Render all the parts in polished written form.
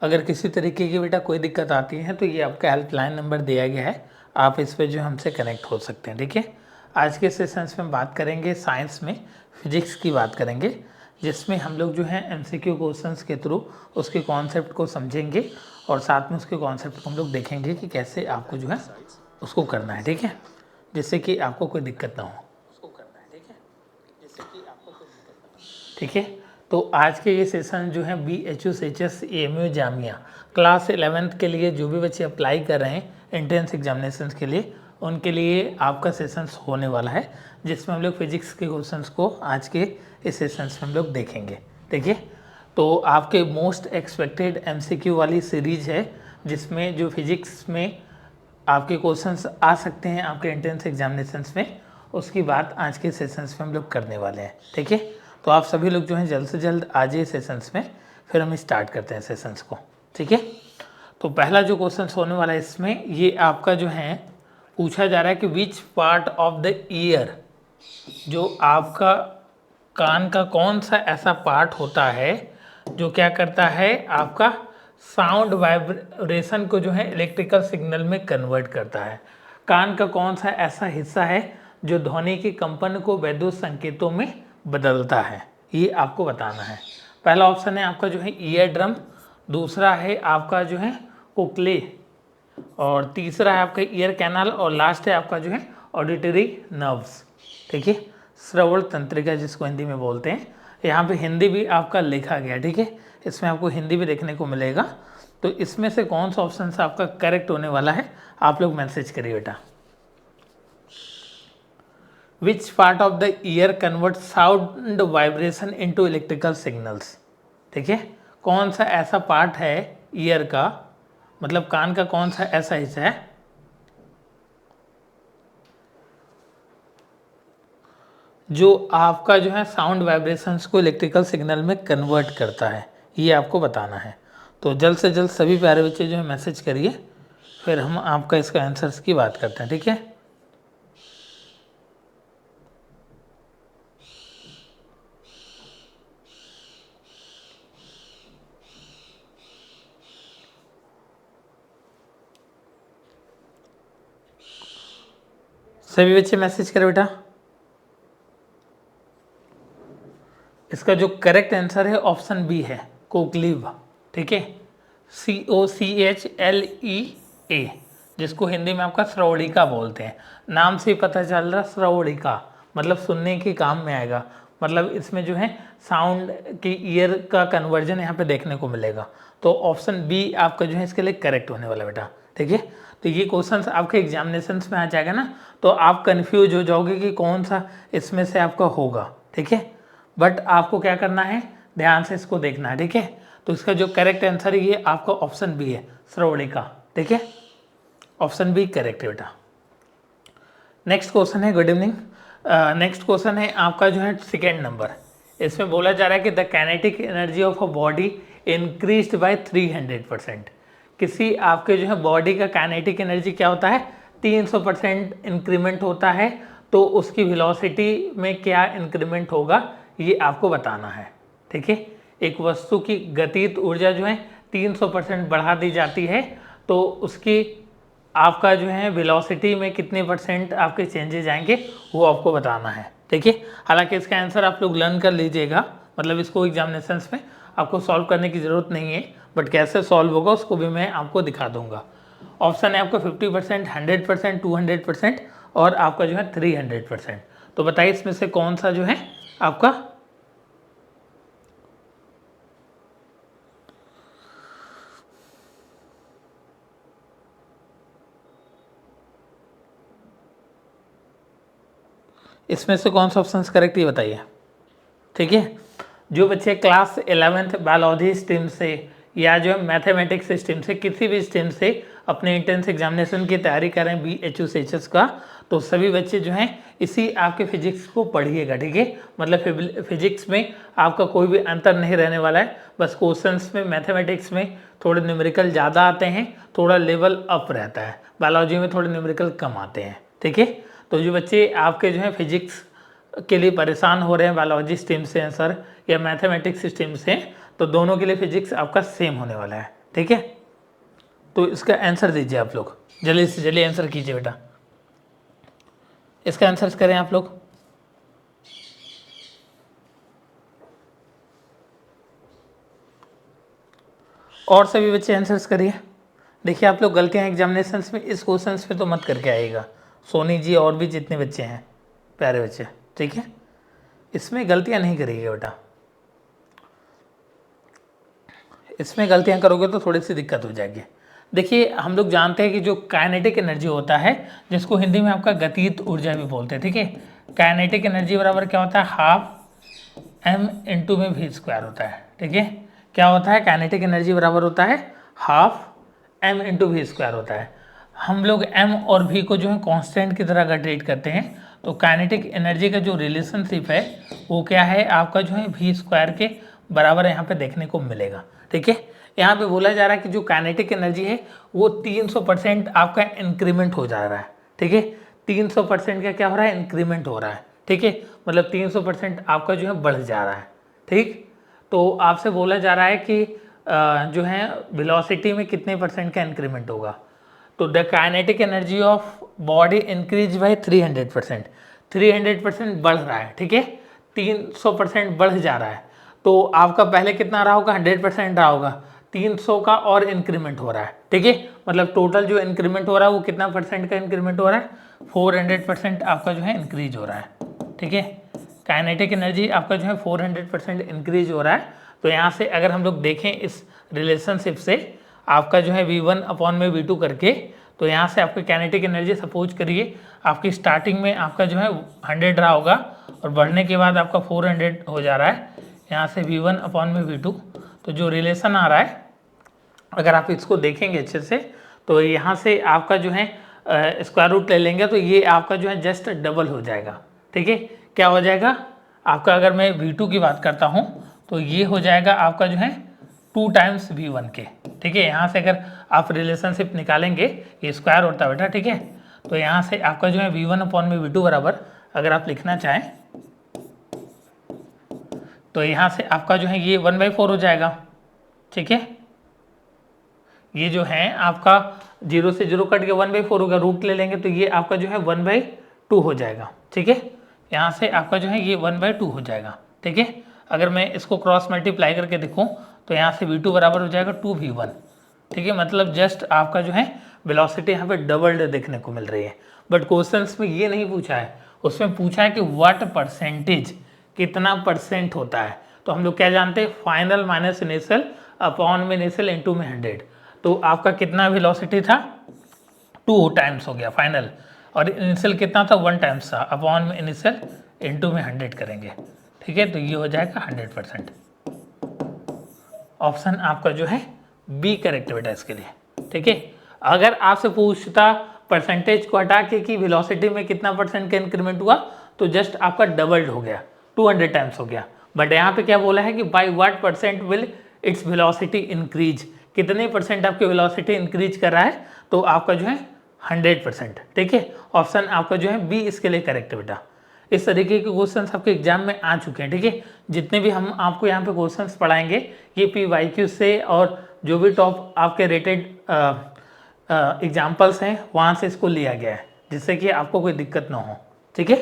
अगर किसी तरीके की बेटा कोई दिक्कत आती है तो ये आपका हेल्पलाइन नंबर दिया गया है, आप इस पे जो हमसे कनेक्ट हो सकते हैं। ठीक है, आज के सेशंस में बात करेंगे साइंस में फिजिक्स की बात करेंगे, जिसमें हम लोग जो है एमसीक्यू क्वेश्चंस के थ्रू उसके कॉन्सेप्ट को समझेंगे और साथ में उसके कॉन्सेप्ट को हम लोग देखेंगे कि कैसे आपको जो है उसको करना है। ठीक है, जिससे कि आपको कोई दिक्कत ना हो। ठीक है, तो आज के ये सेशन जो है BHUS AMU Jamia class 11th के लिए जो भी बच्चे अप्लाई कर रहे हैं एंट्रेंस एग्जामिनेशन के लिए, उनके लिए आपका सेशंस होने वाला है, जिसमें हम लोग फिजिक्स के क्वेश्चंस को आज के इस सेशंस में हम लोग देखेंगे। देखिए, तो आपके मोस्ट एक्सपेक्टेड MCQ वाली सीरीज है, जिसमें जो फिजिक्स में आपके क्वेश्चंस आ सकते हैं आपके एंट्रेंस एग्जामिनेशंस में, उसकी बात आज के सेशंस में हम लोग करने वाले हैं। ठीक है, तो आप सभी लोग जो हैं जल्द से जल्द आ जाइए सेशंस में, फिर हम स्टार्ट करते हैं सेशंस को। ठीक है, तो पहला जो क्वेश्चन होने वाला है इसमें, ये आपका जो है पूछा जा रहा है कि which part of the year, जो आपका कान का कौन सा ऐसा पार्ट होता है जो क्या करता है, आपका साउंड वाइब्रेशन को जो है इलेक्ट्रिकल सिग्नल में कन्वर्ट करता है। कान का कौन सा ऐसा हिस्सा है जो ध्वनि के कंपन को वैद्युत संकेतों में बदलता है, ये आपको बताना है। पहला ऑप्शन है आपका जो है ईयर ड्रम, दूसरा है आपका जो है कोक्ले, और तीसरा है आपका ईयर कैनाल, और लास्ट है आपका जो है ऑडिटरी नर्व्स। ठीक है, श्रवण तंत्रिका जिसको हिंदी में बोलते हैं। यहाँ पे हिंदी भी आपका लिखा गया। ठीक है, इसमें आपको हिंदी भी देखने को मिलेगा। तो इसमें से कौन सा ऑप्शन से आपका करेक्ट होने वाला है, आप लोग मैसेज करिए बेटा। Which part of the year convert sound vibration into electrical signals. ठीक है, कौन सा ऐसा पार्ट है ईयर का, मतलब कान का कौन सा ऐसा हिस्सा है जो आपका जो है साउंड वाइब्रेशंस को इलेक्ट्रिकल सिग्नल में कन्वर्ट करता है, ये आपको बताना है। तो जल्द से जल्द सभी प्यारे बच्चे जो है मैसेज करिए, फिर हम आपका इसका आंसर्स की बात करते हैं। ठीक है, सभी बच्चे मैसेज करें बेटा। इसका जो करेक्ट आंसर है ऑप्शन बी है, कोक्लीव। ठीक है, COCHLEA, जिसको हिंदी में आपका श्रवणिका बोलते हैं। नाम से ही पता चल रहा, श्रवणिका मतलब सुनने के काम में आएगा, मतलब इसमें जो है साउंड की ईयर का कन्वर्जन यहाँ पे देखने को मिलेगा। तो ऑप्शन बी आपका जो है इसके लिए करेक्ट होने वाला बेटा। ठीक है, तो ये क्वेश्चन आपके एग्जामिनेशन में आ जाएगा ना, तो आप कंफ्यूज हो जाओगे कि कौन सा इसमें से आपका होगा। ठीक है, बट आपको क्या करना है, ध्यान से इसको देखना है। ठीक है, तो इसका जो करेक्ट आंसर है ये आपका ऑप्शन बी है, श्रवणिका। ठीक है, ऑप्शन बी करेक्ट है बेटा। नेक्स्ट क्वेश्चन है, गुड इवनिंग। नेक्स्ट क्वेश्चन है आपका जो है सेकेंड नंबर। इसमें बोला जा रहा है कि the kinetic energy of a body increased by 300%। किसी आपके जो है बॉडी का काइनेटिक एनर्जी क्या होता है, 300% इंक्रीमेंट होता है, तो उसकी वेलोसिटी में क्या इंक्रीमेंट होगा, ये आपको बताना है। ठीक है, एक वस्तु की गतिज ऊर्जा जो है 300% बढ़ा दी जाती है, तो उसकी आपका जो है वेलोसिटी में कितने परसेंट आपके चेंजेस आएंगे, वो आपको बताना है। ठीक है, हालांकि इसका आंसर आप लोग लर्न कर लीजिएगा, मतलब इसको एग्जामिनेशंस में आपको सॉल्व करने की ज़रूरत नहीं है, बट कैसे सॉल्व होगा उसको भी मैं आपको दिखा दूंगा। ऑप्शन है आपका 50%, 100%, 200% और आपका जो है 300%। तो बताइए इसमें से कौन सा जो है आपका इसमें से कौन सा ऑप्शन करेक्ट, ये बताइए। ठीक है, जो बच्चे क्लास 11th बायोलॉजी स्ट्रीम से या जो है मैथमेटिक्स स्ट्रीम से, किसी भी स्ट्रीम से अपने एंट्रेंस एग्जामिनेशन की तैयारी कर रहे हैं BHUS का, तो सभी बच्चे जो हैं इसी आपके फिजिक्स को पढ़िएगा। ठीक है, मतलब फिजिक्स में आपका कोई भी अंतर नहीं रहने वाला है, बस क्वेश्चंस में मैथमेटिक्स में थोड़े न्यूमेरिकल ज़्यादा आते हैं, थोड़ा लेवल अप रहता है, बायोलॉजी में थोड़े न्यूमेरिकल कम आते हैं। ठीक है, तो जो बच्चे आपके जो है फिजिक्स के लिए परेशान हो रहे हैं बायोलॉजी स्ट्रीम से हैं सर या मैथमेटिक्स स्ट्रीम से, तो दोनों के लिए फिजिक्स आपका सेम होने वाला है। ठीक है, तो इसका आंसर दीजिए आप लोग, जल्दी से जल्दी आंसर कीजिए बेटा, इसका आंसर करें आप लोग। और सभी बच्चे आंसर्स करिए। देखिए आप लोग गलतियां एग्जामिनेशंस में इस क्वेश्चंस पे तो मत करके आइएगा, सोनी जी और भी जितने बच्चे हैं प्यारे बच्चे, ठीक है, इसमें गलतियां नहीं करिएगा बेटा, इसमें गलतियां करोगे तो थोड़ी सी दिक्कत हो जाएगी। देखिए हम लोग जानते हैं कि जो काइनेटिक एनर्जी होता है, जिसको हिंदी में आपका गतिज ऊर्जा भी बोलते हैं, ठीक है, काइनेटिक एनर्जी बराबर क्या होता है, हाफ m इंटू में v स्क्वायर होता है, ठीक है, क्या होता है, काइनेटिक एनर्जी बराबर होता है half m into v square होता है। हम लोग m और v को जो है कांस्टेंट की तरह अगर ट्रीट करते हैं तो काइनेटिक एनर्जी का जो रिलेशनशिप है वो क्या है आपका जो है v स्क्वायर के बराबर यहाँ पे देखने को मिलेगा, ठीक है। यहाँ पे बोला जा रहा है कि जो काइनेटिक एनर्जी है वो 300% आपका इंक्रीमेंट हो जा रहा है, ठीक है, 300% का क्या हो रहा है, इंक्रीमेंट हो रहा है, ठीक है, मतलब 300% आपका जो है बढ़ जा रहा है, ठीक। तो आपसे बोला जा रहा है कि जो है वेलोसिटी में कितने परसेंट का इंक्रीमेंट होगा, तो the kinetic energy of body increase by 300%, 300% बढ़ रहा है, ठीक है, 300% बढ़ जा रहा है। तो आपका पहले कितना रहा होगा, 100% रहा होगा, 300 का और इंक्रीमेंट हो रहा है, ठीक है, मतलब टोटल जो इंक्रीमेंट हो रहा है वो कितना परसेंट का इंक्रीमेंट हो रहा है, 400% आपका जो है इंक्रीज हो रहा है, ठीक है, काइनेटिक एनर्जी आपका जो है 400% इंक्रीज हो रहा है। तो यहाँ से अगर हम लोग देखें इस रिलेशनशिप से आपका जो है V1 अपॉन में V2 करके, तो यहाँ से आपका काइनेटिक एनर्जी सपोज करिए आपकी स्टार्टिंग में आपका जो है 100 रहा होगा और बढ़ने के बाद आपका 400 हो जा रहा है, यहाँ से V1 अपॉन में V2, तो जो रिलेशन आ रहा है अगर आप इसको देखेंगे अच्छे से तो यहाँ से आपका जो है स्क्वायर रूट ले लेंगे तो ये आपका जो है जस्ट डबल हो जाएगा, ठीक है, क्या हो जाएगा आपका, अगर मैं V2 की बात करता हूँ तो ये हो जाएगा आपका जो है 2 टाइम्स V1 के, ठीक है, यहाँ से अगर आप रिलेशनशिप निकालेंगे ये स्क्वायर होता है बेटा, ठीक है, तो यहाँ से आपका जो है V1 अपॉन में V2 बराबर अगर आप लिखना चाहें तो यहाँ से आपका जो है ये 1/4 हो जाएगा, ठीक है, ये जो है आपका 0 से 0 कट के 1/4 होगा, रूट ले लेंगे तो ये आपका जो है 1/2 हो जाएगा, ठीक है, यहाँ से आपका जो है ये 1/2 हो जाएगा, ठीक है। अगर मैं इसको क्रॉस मल्टीप्लाई करके देखूँ तो यहाँ से V2 बराबर हो जाएगा 2V1, ठीक है, मतलब जस्ट आपका जो है वेलोसिटी यहाँ पे डबल्ड देखने को मिल रही है। बट क्वेश्चंस में ये नहीं पूछा है, उसमें पूछा है कि व्हाट परसेंटेज, कितना परसेंट होता है, तो हम लोग क्या जानते हैं, फाइनल माइनस इनिशियल अपॉन में इनिशियल इंटू में 100, तो आपका कितना वेलोसिटी था 2 टाइम्स हो गया फाइनल, और इनिशियल कितना था 1 टाइम्स था, अपॉन में इनिशियल इंटू में 100 करेंगे, ठीक है, तो ये हो जाएगा 100%। ऑप्शन आपका जो है बी करेक्ट बेटा इसके लिए, ठीक है। अगर आपसे पूछता परसेंटेज को हटा के कि वेलोसिटी में कितना परसेंट का इंक्रीमेंट हुआ तो जस्ट आपका डबल्ड हो गया, 200 टाइम्स हो गया, बट यहाँ पे क्या बोला है कि by what percent will its velocity increase, कितने परसेंट आपकी वेलोसिटी इंक्रीज कर रहा है, तो आपका जो है 100%, ठीक है, ऑप्शन आपका जो है बी इसके लिए करेक्ट है बेटा। इस तरीके के क्वेश्चंस आपके एग्जाम में आ चुके हैं, ठीक है, जितने भी हम आपको यहाँ पे क्वेश्चंस पढ़ाएंगे ये PYQ से और जो भी टॉप आपके रेटेड एग्जाम्पल्स हैं वहाँ से इसको लिया गया है, जिससे कि आपको कोई दिक्कत ना हो, ठीक है।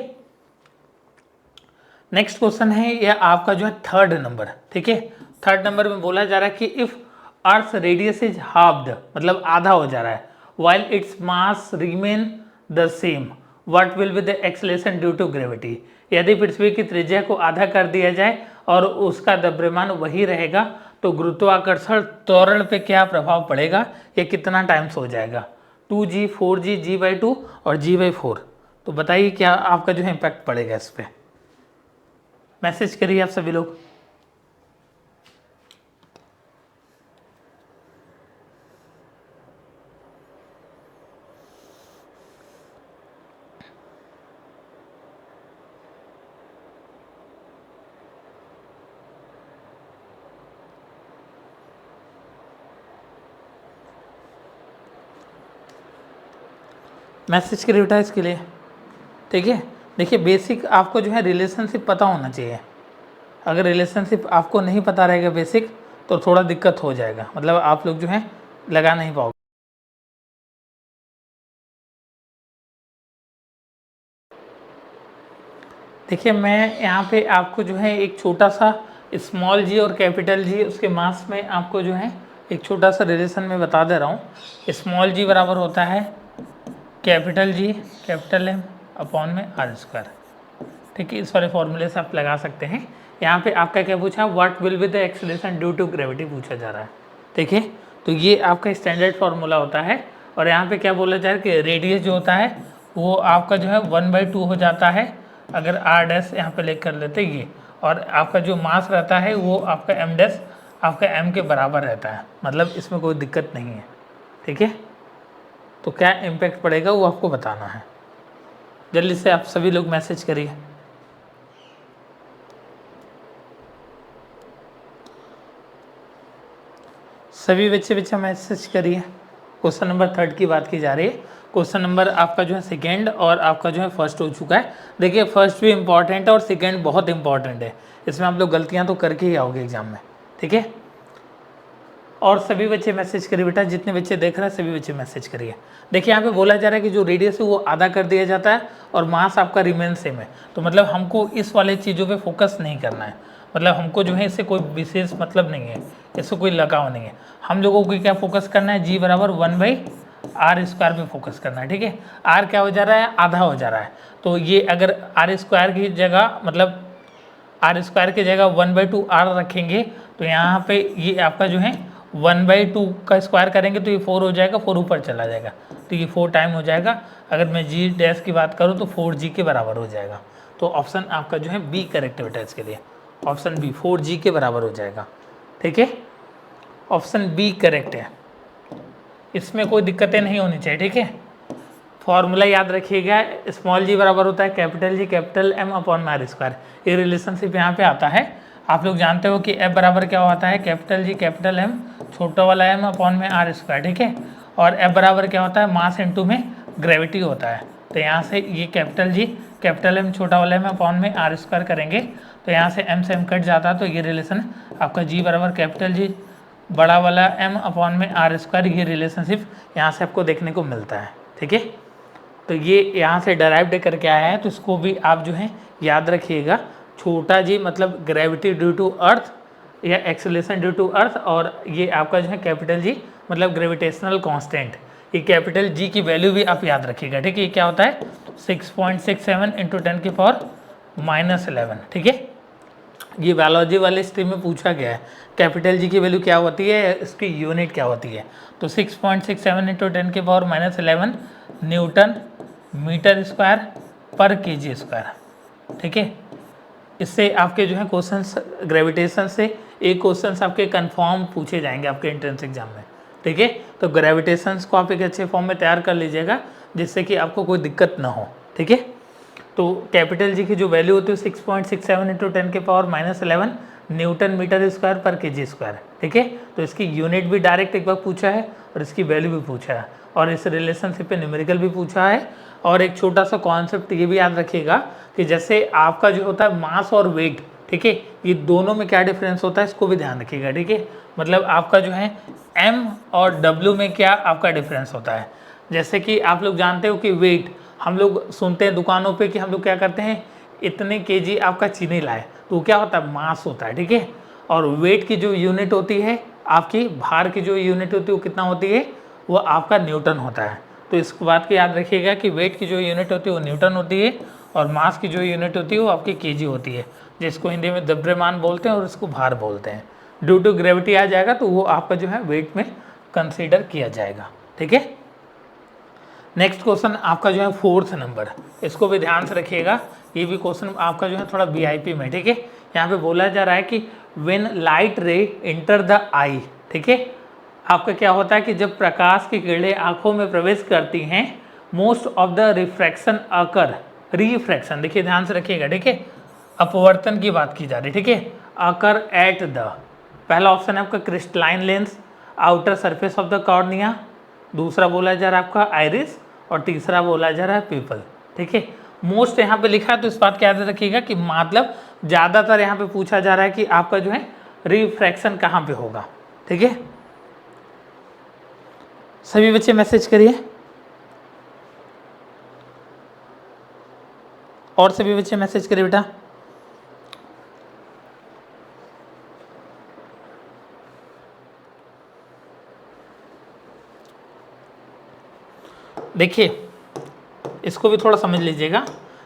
नेक्स्ट क्वेश्चन है यह आपका जो है 3rd नंबर, ठीक है, 3rd नंबर में बोला जा रहा है कि if earth radius is halved, मतलब आधा हो जा रहा है, while its mass remain the same, what will be the acceleration due to gravity, यदि पृथ्वी की त्रिज्या को आधा कर दिया जाए और उसका द्रव्यमान वही रहेगा तो गुरुत्वाकर्षण त्वरण पे क्या प्रभाव पड़ेगा, ये कितना टाइम्स हो जाएगा, 2g 4g g/2 और g/4, तो बताइए क्या आपका जो है इम्पैक्ट पड़ेगा इस पर, मैसेज करिए आप सभी लोग। मैसेज करिए बेटा इसके लिए, ठीक है। देखिए बेसिक आपको जो है रिलेशनशिप पता होना चाहिए, अगर रिलेशनशिप आपको नहीं पता रहेगा बेसिक तो थोड़ा दिक्कत हो जाएगा, मतलब आप लोग जो है लगा नहीं पाओगे। देखिए मैं यहाँ पे आपको जो है एक छोटा सा स्मॉल जी और कैपिटल जी उसके मास में आपको जो है एक छोटा सा रिलेशन में बता दे रहा हूँ। स्मॉल जी बराबर होता है capital G capital M upon में आर स्क्वायर। ठीक है, इस वाले फॉर्मूले से आप लगा सकते हैं। यहाँ पे आपका क्या पूछा, what will be the acceleration due to gravity पूछा जा रहा है। देखिए तो ये आपका स्टैंडर्ड फार्मूला होता है और यहाँ पे क्या बोला जाए कि रेडियस जो होता है वो आपका जो है 1/2 हो जाता है अगर आर डैश यहाँ पे लिख कर लेते ये, और आपका जो मास रहता है वो आपका एम डैश आपका एम के बराबर रहता है, मतलब इसमें कोई दिक्कत नहीं है। ठीक है, तो क्या इम्पैक्ट पड़ेगा वो आपको बताना है। जल्दी से आप सभी लोग मैसेज करिए। सभी बच्चे मैसेज करिए। क्वेश्चन नंबर 3 की बात की जा रही है। क्वेश्चन नंबर आपका जो है सेकेंड और आपका जो है फर्स्ट हो चुका है। देखिए फर्स्ट भी इम्पॉर्टेंट है और सेकेंड बहुत इंपॉर्टेंट है, इसमें आप लोग गलतियां तो करके ही आओगे एग्जाम में। ठीक है, और सभी बच्चे मैसेज करिए बेटा, जितने बच्चे देख रहे हैं सभी बच्चे मैसेज करिए। देखिए यहाँ पे बोला जा रहा है कि जो रेडियस है वो आधा कर दिया जाता है और मास आपका रिमेन सेम है, तो मतलब हमको इस वाले चीज़ों पे फोकस नहीं करना है, मतलब हमको जो है इससे कोई विशेष मतलब नहीं है, इससे कोई लगाव नहीं है। हम लोगों को क्या फोकस करना है, जी बराबर 1/r² पे फोकस करना है। ठीक है, आर क्या हो जा रहा है, आधा हो जा रहा है, तो ये अगर r² की जगह मतलब r² की जगह 1/2 r रखेंगे तो यहाँ पे ये आपका जो है 1/2 का स्क्वायर करेंगे तो ये 4 हो जाएगा, 4 ऊपर चला जाएगा तो ये 4 टाइम हो जाएगा। अगर मैं जी डैश की बात करूँ तो 4g के बराबर हो जाएगा। तो ऑप्शन आपका जो है बी करेक्ट बेटा, इसके लिए ऑप्शन बी 4g के बराबर हो जाएगा। ठीक है, ऑप्शन बी करेक्ट है, इसमें कोई दिक्कतें नहीं होनी चाहिए। ठीक है, फॉर्मूला याद रखिएगा, स्मॉल जी बराबर होता है capital G capital M upon में आर स्क्वायर। ये रिलेशनशिप यहाँ पे आता है। आप लोग जानते हो कि एफ बराबर क्या होता है, कैपिटल जी कैपिटल एम छोटा वाला एम अपॉन में आर स्क्वायर। ठीक है, और एफ बराबर क्या होता है, मास इंटू में ग्रेविटी होता है। तो यहाँ से ये कैपिटल जी कैपिटल एम छोटा वाला एम अपॉन में आर स्क्वायर करेंगे तो यहाँ से एम कट जाता है, तो ये रिलेशन आपका जी बराबर कैपिटल जी बड़ा वाला एम अपॉन में आर स्क्वायर, ये रिलेशनशिप यहाँ से आपको देखने को मिलता है। ठीक है, तो ये यहाँ से डराइव्ड करके आया है, तो इसको भी आप जो है याद रखिएगा। छोटा जी मतलब ग्रेविटी ड्यू टू अर्थ या एक्सेलरेशन ड्यू टू अर्थ, और ये आपका जो है कैपिटल जी मतलब ग्रेविटेशनल कांस्टेंट। ये कैपिटल जी की वैल्यू भी आप याद रखिएगा। ठीक है, ये क्या होता है 6.67 × 10⁻⁻11। ठीक है, ये बायोलॉजी वाले स्ट्रीम में पूछा गया है कैपिटल जी की वैल्यू क्या होती है, इसकी यूनिट क्या होती है। तो 6.67 × 10⁻11 न्यूटन मीटर स्क्वायर पर केजी स्क्वायर। ठीक है, इससे आपके जो है क्वेश्चंस ग्रेविटेशन से एक क्वेश्चंस आपके कंफर्म पूछे जाएंगे आपके एंट्रेंस एग्जाम में। ठीक है, तो ग्रेविटेशंस को आप एक अच्छे फॉर्म में तैयार कर लीजिएगा जिससे कि आपको कोई दिक्कत ना हो। ठीक है, तो कैपिटल जी की जो वैल्यू होती है 6.67 × 10⁻11 न्यूटन मीटर स्क्वायर पर केजी स्क्वायर। ठीक है, तो इसकी यूनिट भी डायरेक्ट एक बार पूछा है और इसकी वैल्यू भी पूछा है और इस रिलेशनशिप पे न्यूमेरिकल भी पूछा है। और एक छोटा सा कॉन्सेप्ट ये भी याद रखिएगा कि जैसे आपका जो होता है मास और वेट, ठीक है, ये दोनों में क्या डिफरेंस होता है इसको भी ध्यान रखिएगा। ठीक है, मतलब आपका जो है m और w में क्या आपका डिफरेंस होता है। जैसे कि आप लोग जानते हो कि वेट, हम लोग सुनते हैं दुकानों पे कि हम लोग क्या करते हैं इतने केजी आपका चीनी लाए, तो क्या होता है मास होता है। ठीक है, और वेट की जो यूनिट होती है आपकी भार की जो यूनिट होती है वो कितना होती है, वो आपका न्यूटन होता है। तो इस बात को याद रखिएगा कि वेट की जो यूनिट होती है वो न्यूटन होती है और मास की जो यूनिट होती है वो आपकी केजी होती है, जिसको हिंदी में द्रव्यमान बोलते हैं और इसको भार बोलते हैं। ड्यू टू ग्रेविटी आ जाएगा तो वो आपका जो है वेट में कंसीडर किया जाएगा। ठीक है, नेक्स्ट क्वेश्चन आपका जो है 4th नंबर, इसको भी ध्यान से रखिएगा। ये भी क्वेश्चन आपका जो है थोड़ा VIP में। ठीक है, यहाँ पे बोला जा रहा है कि when light ray enter the eye. ठीक है, आपका क्या होता है कि जब प्रकाश की किरणें आंखों में प्रवेश करती हैं most of the refraction occur, refraction देखिए ध्यान से रखिएगा। ठीक है, अपवर्तन की बात की जा रही है। ठीक है, अकर एट द, पहला ऑप्शन है आपका crystalline lens, outer surface of the cornea, दूसरा बोला जा रहा है आपका आइरिस और तीसरा बोला जा रहा है पीपल। ठीक है, मोस्ट यहाँ पे लिखा है तो इस बात को याद रखिएगा कि मतलब ज़्यादातर यहाँ पे पूछा जा रहा है कि आपका जो है रिफ्रैक्शन कहाँ पे होगा। ठीक है, सभी बच्चे मैसेज करिए, और सभी बच्चे मैसेज करिए बेटा। देखिए इसको भी थोड़ा समझ लीजिएगा।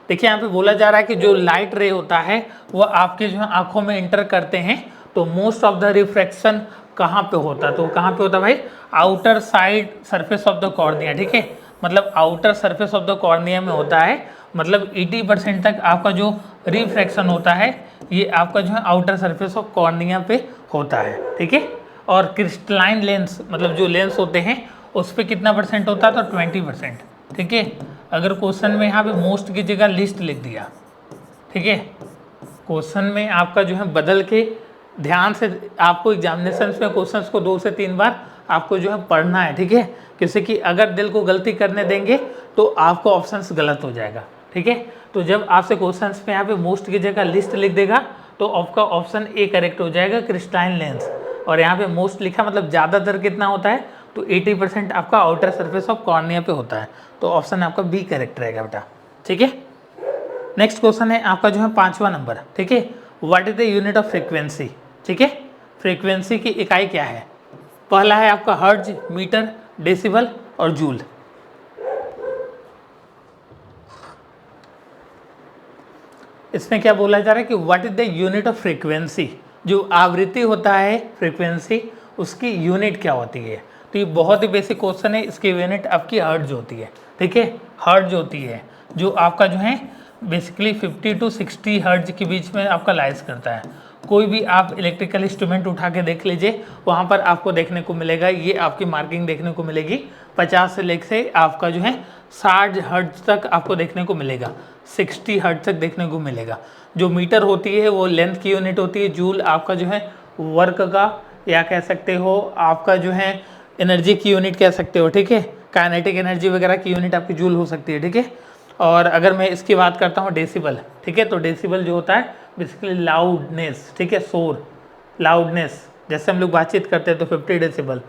देखिए यहाँ पे बोला जा रहा है कि जो लाइट रे होता है वो आपके जो है आंखों में इंटर करते हैं, तो मोस्ट ऑफ द रिफ्रैक्शन कहाँ पे होता है, तो कहाँ पे होता है भाई, outer side surface of the cornea. ठीक है, मतलब outer surface of the cornea में होता है, मतलब 80% तक आपका जो रिफ्रैक्शन होता है ये आपका जो है आउटर सरफेस ऑफ कॉर्निया पे होता है। ठीक है, और क्रिस्टलाइन लेंस मतलब जो लेंस होते हैं उस पर कितना परसेंट होता है, तो 20%। ठीक है, अगर क्वेश्चन में यहाँ पे मोस्ट की जगह लिस्ट लिख दिया, ठीक है, क्वेश्चन में आपका जो है बदल के ध्यान से आपको एग्जामिनेशन में क्वेश्चंस को 2 से 3 बार आपको जो है पढ़ना है। ठीक है, किसी की अगर दिल को गलती करने देंगे तो आपको ऑप्शंस गलत हो जाएगा। ठीक है, तो जब आपसे क्वेश्चंस में यहाँ पे मोस्ट की जगह लिस्ट लिख देगा तो आपका ऑप्शन ए करेक्ट हो जाएगा, क्रिस्टलाइन लेंस। और यहाँ पे मोस्ट लिखा मतलब ज़्यादातर कितना होता है, तो 80% आपका आउटर सरफेस ऑफ कॉर्निया पे होता है, तो ऑप्शन आपका बी करेक्ट रहेगा बेटा। ठीक है, नेक्स्ट क्वेश्चन है आपका जो है 5वां नंबर। ठीक है, what is the unit of frequency. ठीक है, फ्रीक्वेंसी की इकाई क्या है। पहला है आपका हर्ट्ज, मीटर, डेसिबल और जूल। इसमें क्या बोला जा रहा है कि what is the unit of frequency, जो आवृत्ति होता है फ्रीक्वेंसी उसकी यूनिट क्या होती है। तो ये बहुत ही बेसिक क्वेश्चन है, इसकी यूनिट आपकी हर्ट्ज होती है। ठीक है, हर्ट्ज होती है जो आपका जो है बेसिकली 50 to 60 हर्ट्ज के बीच में आपका लाइज करता है। कोई भी आप इलेक्ट्रिकल इंस्ट्रूमेंट उठा के देख लीजिए, वहाँ पर आपको देखने को मिलेगा, ये आपकी मार्किंग देखने को मिलेगी 50 से लेकर आपका जो है 60 हर्ट्ज तक आपको देखने को मिलेगा, 60 हर्ट्ज तक देखने को मिलेगा। जो मीटर होती है वो लेंथ की यूनिट होती है, जूल आपका जो है वर्क का या कह सकते हो आपका जो है एनर्जी की यूनिट कह सकते हो। ठीक है, काइनेटिक एनर्जी वगैरह की यूनिट आपकी जूल हो सकती है। ठीक है, और अगर मैं इसकी बात करता हूँ डेसिबल, ठीक है, तो डेसिबल जो होता है बेसिकली लाउडनेस। ठीक है, शोर, लाउडनेस, जैसे हम लोग बातचीत करते हैं तो 50 डेसिबल,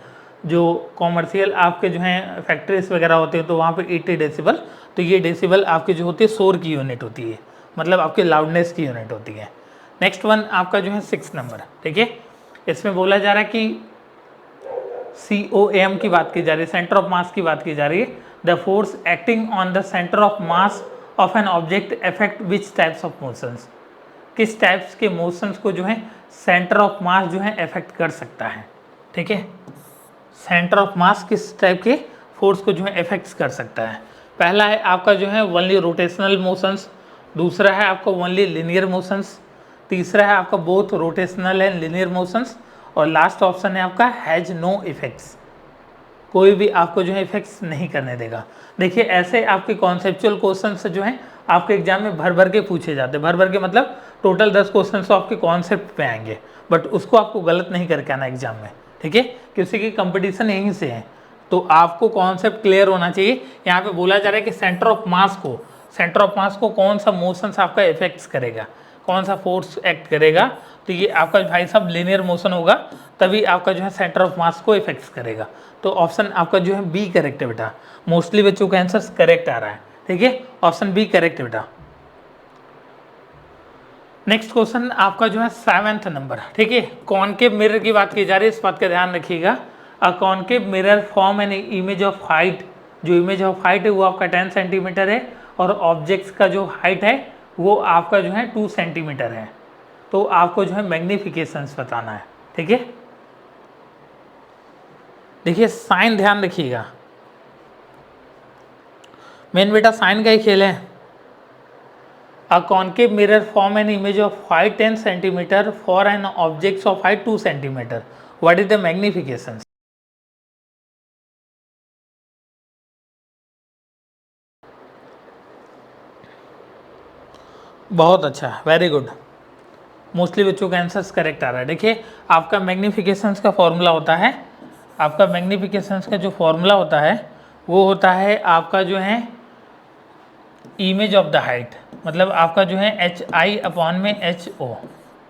जो कॉमर्शियल आपके जो हैं फैक्ट्रीज वगैरह होते हैं तो वहाँ पे 80 डेसिबल। तो ये डेसिबल आपकी जो होती है शोर की यूनिट होती है, मतलब आपकी लाउडनेस की यूनिट होती है। नेक्स्ट वन आपका जो है 6 नंबर। ठीक है, इसमें बोला जा रहा है कि COM की बात की जा रही है, सेंटर ऑफ मास की बात की जा रही है। The force acting on the centre of mass of an object effect which types of motions, किस टाइप्स के मोशंस को जो है सेंटर ऑफ मास जो है इफेक्ट कर सकता है। ठीक है, सेंटर ऑफ मास किस टाइप के फोर्स को जो है इफेक्ट कर सकता है। पहला है आपका जो है ओनली रोटेशनल मोशंस, दूसरा है आपका ओनली लिनियर मोशंस, तीसरा है आपका both rotational and linear motions, और लास्ट ऑप्शन है आपका हैज नो इफेक्ट्स, कोई भी आपको जो है इफेक्ट्स नहीं करने देगा। देखिए ऐसे आपके कॉन्सेप्चुअल क्वेश्चंस जो हैं आपके एग्जाम में भर भर के पूछे जाते हैं, भर भर के मतलब टोटल 10 क्वेश्चन तो आपके कॉन्सेप्ट पे आएंगे, बट उसको आपको गलत नहीं करके आना एग्जाम में। ठीक है, किसी की कंपटीशन यहीं से है, तो आपको कॉन्सेप्ट क्लियर होना चाहिए। यहाँ पे बोला जा रहा है कि सेंटर ऑफ मास को कौन सा मोशंस आपका इफेक्ट्स करेगा, कौन सा फोर्स एक्ट करेगा, तो ये आपका भाई साहब लीनियर मोशन होगा, तभी आपका जो है सेंटर ऑफ मास को इफेक्ट्स करेगा। तो ऑप्शन आपका जो है बी करेक्ट है बेटा, मोस्टली बच्चों का आंसर करेक्ट आ रहा है। ठीक है, ऑप्शन बी करेक्ट है बेटा। नेक्स्ट क्वेश्चन आपका जो है 7th नंबर। ठीक है, कॉनकेव मिरर की बात की जा रही है, इस बात का ध्यान रखिएगा। अ concave mirror form an image of height, जो इमेज ऑफ हाइट है वो आपका 10 सेंटीमीटर है, और ऑब्जेक्ट्स का जो हाइट है वो आपका जो है 2 सेंटीमीटर है। तो आपको जो है मैग्निफिकेशंस बताना है। ठीक है, देखिए साइन ध्यान रखिएगा, मेन बेटा साइन का ही खेल है। A concave mirror form an image of height 10 centimetre for an objects of height 2 centimetre, what is the magnifications. बहुत अच्छा, वेरी गुड, मोस्टली बच्चों का आंसर करेक्ट आ रहा है। देखिए आपका मैग्निफिकेशंस का फॉर्मूला होता है, आपका मैग्निफिकेशंस का जो फॉर्मूला होता है वो होता है आपका जो है इमेज ऑफ द हाइट, मतलब आपका जो है HI अपॉन में HO।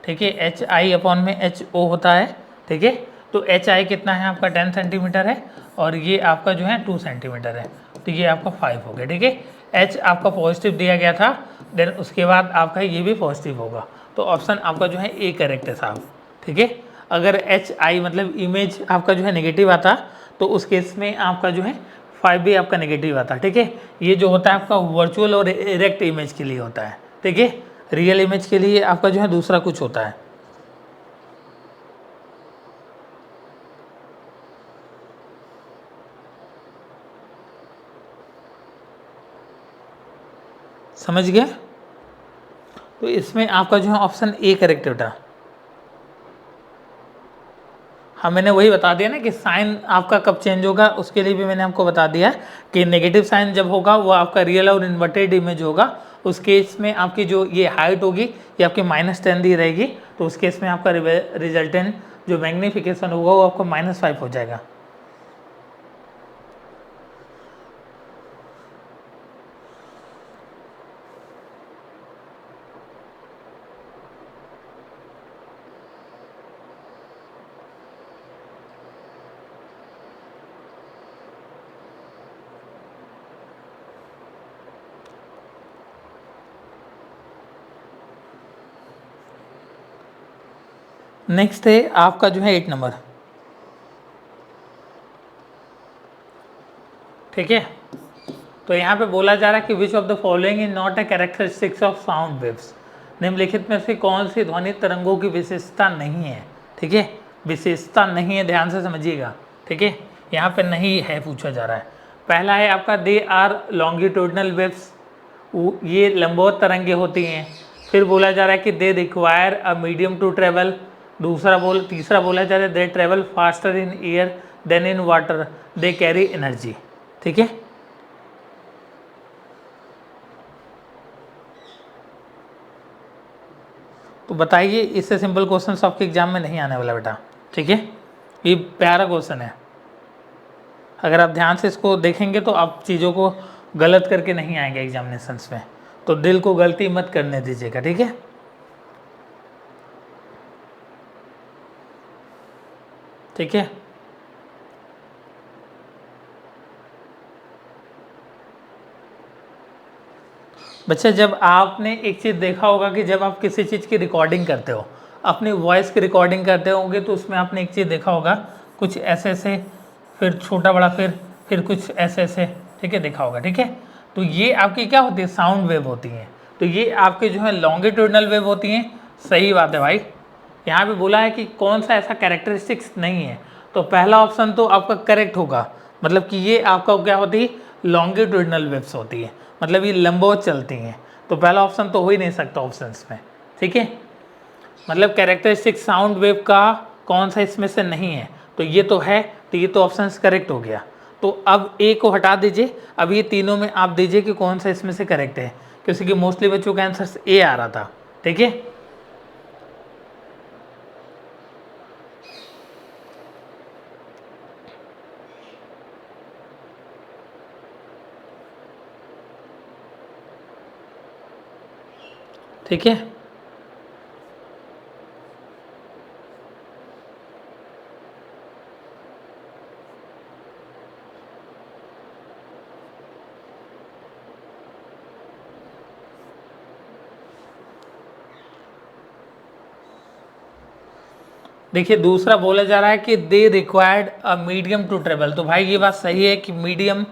ठीक है, एच आई अपॉन में एच ओ होता है, ठीक है। तो एच आई कितना है आपका 10 सेंटीमीटर है और ये आपका जो है 2 सेंटीमीटर है, तो ये आपका 5 हो गया, ठीक है। एच आपका पॉजिटिव दिया गया था, देन उसके बाद आपका ये भी पॉजिटिव होगा, तो ऑप्शन आपका जो है ए करेक्ट है साहब, ठीक है। अगर एच आई मतलब इमेज आपका जो है नेगेटिव आता तो उस केस में आपका जो है 5 भी आपका नेगेटिव आता, ठीक है। ये जो होता है आपका वर्चुअल और इरेक्ट इमेज के लिए होता है, ठीक है। रियल इमेज के लिए आपका जो है दूसरा कुछ होता है। समझ गए? तो इसमें आपका जो है ऑप्शन ए करेक्ट बेटा। हाँ, मैंने वही बता दिया ना कि साइन आपका कब चेंज होगा, उसके लिए भी मैंने आपको बता दिया कि नेगेटिव साइन जब होगा वो आपका रियल और इन्वर्टेड इमेज होगा, उस केस में आपकी जो ये हाइट होगी ये आपकी -10 दी रहेगी, तो उस केस में आपका रिजल्टेंट जो मैग्नीफिकेशन होगा वो आपका -5 हो जाएगा। नेक्स्ट है आपका जो है 8 नंबर, ठीक है। तो यहाँ पे बोला जा रहा है कि which of the following is not a characteristics of sound waves, निम्नलिखित में से कौन सी ध्वनि तरंगों की विशेषता नहीं है, ठीक है। विशेषता नहीं है, ध्यान से समझिएगा, ठीक है। यहाँ पे नहीं है पूछा जा रहा है। पहला है आपका दे आर लॉन्गिट्यूडनल वेव्स, ये लंबवत तरंगे होती हैं। फिर बोला जा रहा है कि they require a medium to travel, तीसरा बोला जा रहा है they travel faster in air than in water, they carry energy, ठीक है। तो बताइए, इससे सिंपल क्वेश्चन आपके एग्जाम में नहीं आने वाला बेटा, ठीक है। ये प्यारा क्वेश्चन है, अगर आप ध्यान से इसको देखेंगे तो आप चीज़ों को गलत करके नहीं आएंगे एग्जामिनेशंस में, तो दिल को गलती मत करने दीजिएगा, ठीक है। ठीक है, बच्चा जब आपने एक चीज़ देखा होगा कि जब आप किसी चीज़ की रिकॉर्डिंग करते हो, अपनी वॉइस की रिकॉर्डिंग करते होंगे, तो उसमें आपने एक चीज़ देखा होगा, कुछ ऐसे ऐसे, फिर छोटा बड़ा, फिर कुछ ऐसे ऐसे, ठीक है, देखा होगा, ठीक है। तो ये आपकी क्या होती है, साउंड वेव होती हैं। तो ये आपके जो है लॉन्गिट्यूडनल वेव होती हैं। सही बात है भाई, यहाँ पे बोला है कि कौन सा ऐसा कैरेक्टरिस्टिक्स नहीं है, तो पहला ऑप्शन तो आपका करेक्ट होगा, मतलब कि ये आपका क्या होती है, लॉन्गिट्यूडनल वेव्स होती है, मतलब ये लंबवत चलती हैं। तो पहला ऑप्शन तो हो ही नहीं सकता ऑप्शंस में, ठीक है। मतलब कैरेक्टरिस्टिक साउंड वेव का कौन सा इसमें से नहीं है, तो ये तो है, तो ये तो ऑप्शन करेक्ट हो गया। तो अब ए को हटा दीजिए, अब ये तीनों में आप दीजिए कि कौन सा इसमें से करेक्ट है, क्योंकि मोस्टली बच्चों का आंसर ए आ रहा था, ठीक है। ठीक है, देखिए दूसरा बोला जा रहा है कि they required a medium to travel. तो भाई ये बात सही है कि मीडियम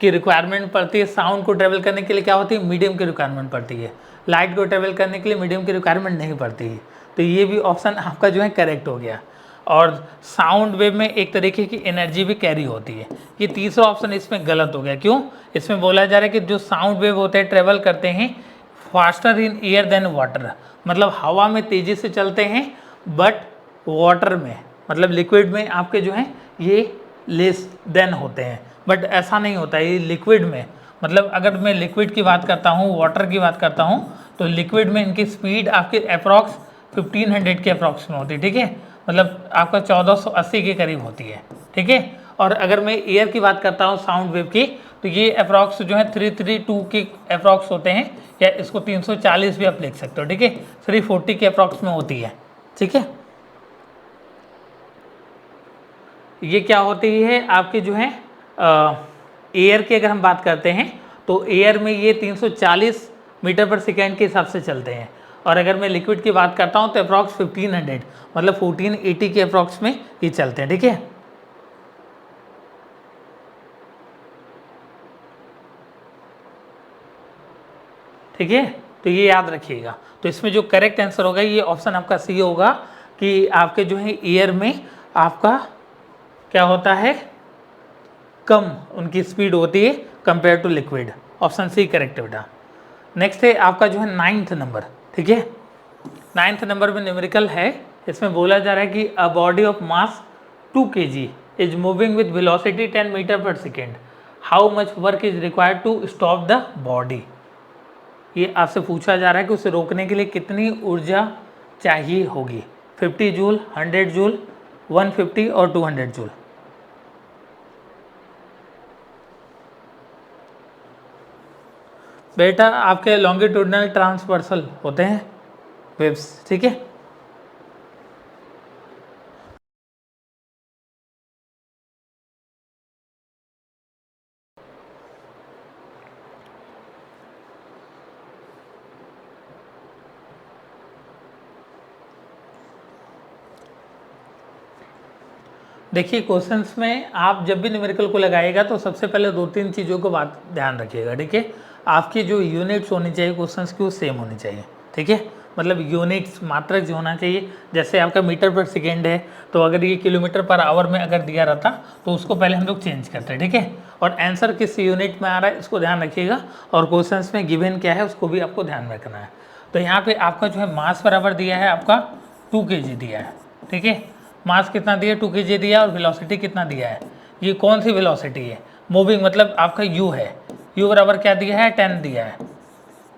की रिक्वायरमेंट पड़ती है, साउंड को ट्रेवल करने के लिए क्या होती है, मीडियम की रिक्वायरमेंट पड़ती है। लाइट को ट्रेवल करने के लिए मीडियम की रिक्वायरमेंट नहीं पड़ती है, तो ये भी ऑप्शन आपका जो है करेक्ट हो गया। और साउंड वेव में एक तरीके की एनर्जी भी कैरी होती है। ये तीसरा ऑप्शन इसमें गलत हो गया, क्यों, इसमें बोला जा रहा है कि जो साउंड वेव होते हैं ट्रेवल करते हैं faster in air than water, मतलब हवा में तेज़ी से चलते हैं, बट वाटर में मतलब लिक्विड में आपके जो हैं ये लेस देन होते हैं। बट ऐसा नहीं होता है, ये लिक्विड में, मतलब अगर मैं लिक्विड की बात करता हूँ, वाटर की बात करता हूँ, तो लिक्विड में इनकी स्पीड आपके अप्रॉक्स 1500 के अप्रॉक्स में होती है, ठीक है, मतलब आपका 1480 के करीब होती है, ठीक है। और अगर मैं एयर की बात करता हूँ साउंड वेव की, तो ये अप्रॉक्स जो है 332 के अप्रॉक्स होते हैं, या इसको 340 भी आप लिख सकते हो, ठीक है। 340 के अप्रॉक्स में होती है, ठीक है। ये क्या होती है आपके जो है एयर की अगर हम बात करते हैं तो एयर में ये 340 मीटर पर सेकेंड के हिसाब से चलते हैं, और अगर मैं लिक्विड की बात करता हूँ तो अप्रॉक्स 1500 मतलब 1480 के अप्रॉक्स में ये चलते हैं, ठीक है। ठीक है, तो ये याद रखिएगा। तो इसमें जो करेक्ट आंसर होगा ये ऑप्शन आपका सी होगा कि आपके जो है एयर में आपका क्या होता है, कम उनकी स्पीड होती है compare to liquid. Option C correct बेटा। नेक्स्ट है आपका जो है 9th नंबर, ठीक है। 9th नंबर में न्यूमेरिकल है, इसमें बोला जा रहा है कि a body of mass 2 kg is moving with velocity 10 metre per second, how much work is required to stop the body. ये आपसे पूछा जा रहा है कि उसे रोकने के लिए कितनी ऊर्जा चाहिए होगी, 50 जूल, 100 जूल, 150 और 200 जूल। बेटा आपके लॉन्गिट्यूडनल ट्रांसवर्सल होते हैं वेव्स, ठीक है। देखिए क्वेश्चंस में आप जब भी न्यूमेरिकल को लगाइएगा तो सबसे पहले 2-3 चीज़ों को बात ध्यान रखिएगा, ठीक है। आपकी जो यूनिट्स होनी चाहिए क्वेश्चंस की वो सेम होनी चाहिए, ठीक है। मतलब यूनिट्स मात्रक जो होना चाहिए, जैसे आपका मीटर पर सेकेंड है तो अगर ये किलोमीटर पर आवर में अगर दिया रहता तो उसको पहले हम लोग चेंज करते हैं, ठीक है। और आंसर किस यूनिट में आ रहा है इसको ध्यान रखिएगा, और क्वेश्चंस में गिवन क्या है उसको भी आपको ध्यान में रखना है। तो यहाँ पे आपका जो है मास बराबर दिया है आपका 2 kg दिया है, ठीक है। मास कितना दिया, 2 kg दिया, और वेलोसिटी कितना दिया है, ये कौन सी वेलोसिटी है, मूविंग मतलब आपका u है, u बराबर क्या दिया है 10 दिया है,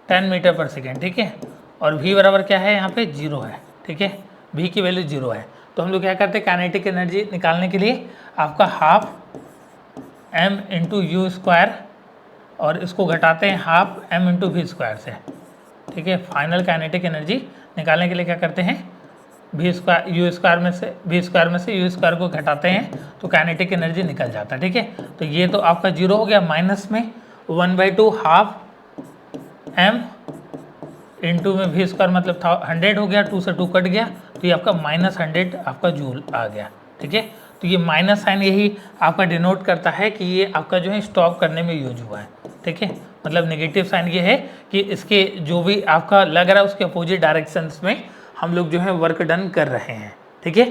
10 मीटर पर सेकेंड, ठीक है। और v बराबर क्या है यहाँ पे 0 है, ठीक है, v की वैल्यू 0 है। तो हम लोग क्या करते हैं, काइनेटिक एनर्जी निकालने के लिए आपका half m into u square, और इसको घटाते हैं half m into v square से, ठीक है। फाइनल काइनेटिक एनर्जी निकालने के लिए क्या करते हैं, वी स्क्वायर यू स्क्वायर में से यू स्क्वायर को घटाते हैं तो काइनेटिक एनर्जी निकल जाता है, ठीक है। तो ये तो आपका 0 हो गया, माइनस में 1/2 हाफ m इंटू में वी स्क्वायर मतलब 100 हो गया, 2 से 2 कट गया, तो ये आपका -100 आपका जूल आ गया, ठीक है। तो ये माइनस साइन यही आपका डिनोट करता है कि ये आपका जो है स्टॉप करने में यूज हुआ है, ठीक है। मतलब नेगेटिव साइन ये है कि इसके जो भी आपका लग रहा है उसके अपोजिट डायरेक्शंस में हम लोग जो है वर्क डन कर रहे हैं, ठीक है।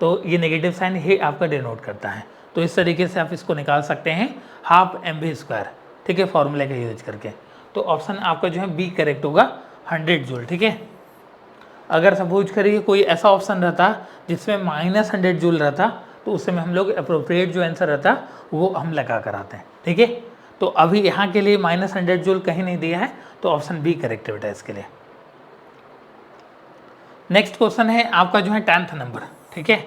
तो ये नेगेटिव साइन ही आपका डिनोट करता है। तो इस तरीके से आप इसको निकाल सकते हैं हाफ mv स्क्वायर, ठीक है, फॉर्मूले का यूज करके। तो ऑप्शन आपका जो है बी करेक्ट होगा, 100 जूल, ठीक है। अगर सपोज करिए कोई ऐसा ऑप्शन रहता जिसमें -100 जूल रहता तो उसमें हम लोग अप्रोप्रिएट जो आंसर रहता वो हम लगा कर आते हैं, ठीक है। तो अभी यहाँ के लिए -100 जूल कहीं नहीं दिया है, तो ऑप्शन बी करेक्ट बेटा इसके लिए। नेक्स्ट क्वेश्चन है आपका जो है 10th नंबर, ठीक है।